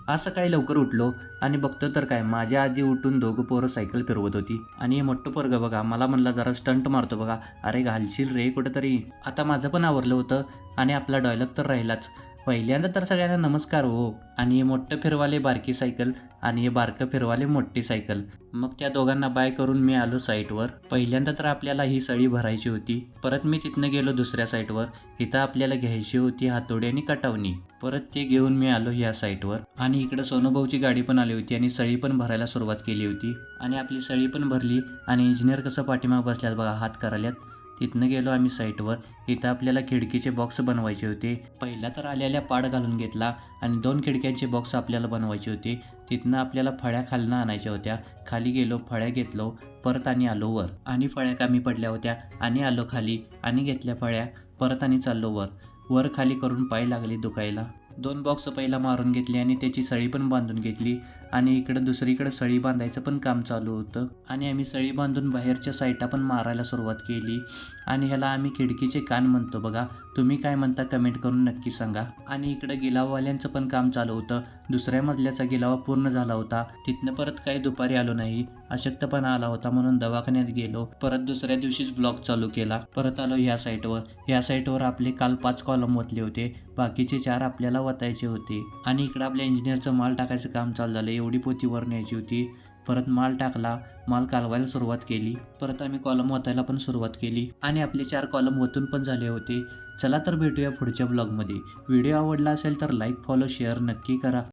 आज सकाळी लवकर उठलो आणि बघतो तर काय माझ्या आधी उठून दोघं पोरं सायकल फिरवत होती आणि हे मोठं पोरगं बघा मला म्हणला जरा स्टंट मारतो बघा. अरे घालशील रे कुठंतरी. आता माझं पण आवरलं होतं आणि आपला डायलॉग तर राहिलाच. पहिल्यांदा तर सगळ्यांना नमस्कार हो. आणि हे मोठं फिरवाले बारकी सायकल आणि हे बारकं फिरवाले मोठी सायकल. मग त्या दोघांना बाय करून मी आलो साईटवर. पहिल्यांदा तर आपल्याला ही सळी भरायची होती. परत मी तिथनं गेलो दुसऱ्या साईटवर. इथं आपल्याला घ्यायची होती हातोडी आणि कटावणी. परत ते घेऊन मी आलो ह्या साईटवर आणि इकडं सोनूभाऊची गाडी पण आली होती आणि सळी पण भरायला सुरुवात केली होती आणि आपली सळी पण भरली आणि इंजिनियर कसं पाठीमाग बसल्यात बघा हात करायल्यात. तिथनं गेलो आम्ही साईटवर. इथं आपल्याला खिडकीचे बॉक्स बनवायचे होते. पहिला तर आलेल्या पाड घालून घेतला आणि 2 खिडक्यांचे बॉक्स आपल्याला बनवायचे होते. तिथनं आपल्याला फळ्या खालनं आणायच्या होत्या. खाली गेलो फळ्या घेतलो परत आणि आलो वर आणि फळ्या कमी पडल्या होत्या आणि आलो खाली आणि घेतल्या फळ्या परत आणि चाललो वर. वर खाली करून पाय लागले दुखायला. 2 बॉक्स पहिला मारून घेतले आणि त्याची सळी पण बांधून घेतली आणि इकडं दुसरीकडं सळी बांधायचं पण काम चालू होतं आणि आम्ही सळी बांधून बाहेरच्या साईटा पण मारायला सुरुवात केली आणि ह्याला आम्ही खिडकीचे कान म्हणतो बघा. तुम्ही काय म्हणता कमेंट करून नक्की सांगा. आणि इकडं गिलाववाल्यांचं पण काम चालू होतं. दुसऱ्या मजल्याचा गिलावा पूर्ण झाला होता. तिथनं परत काही दुपारी आलो नाही. अशक्तपणा आला होता म्हणून दवाखान्यात गेलो. परत दुसऱ्या दिवशीच व्लॉग चालू केला. परत आलो ह्या साईटवर. ह्या साईटवर आपले काल 5 कॉलम ओतले होते. बाकीचे 4 आपल्याला वतायचे होते आणि इकडं आपल्या इंजिनियरचं माल टाकायचं काम चालू झालं. एवढी पोती वर न्यायची होती. परत माल टाकला. माल कालवायला सुरुवात केली. परत आम्ही कॉलम वतायला पण सुरुवात केली आणि आपले 4 कॉलम वतून पण झाले होते. चला तर भेटूया पुढच्या ब्लॉगमध्ये. व्हिडिओ आवडला असेल तर लाईक फॉलो शेअर नक्की करा.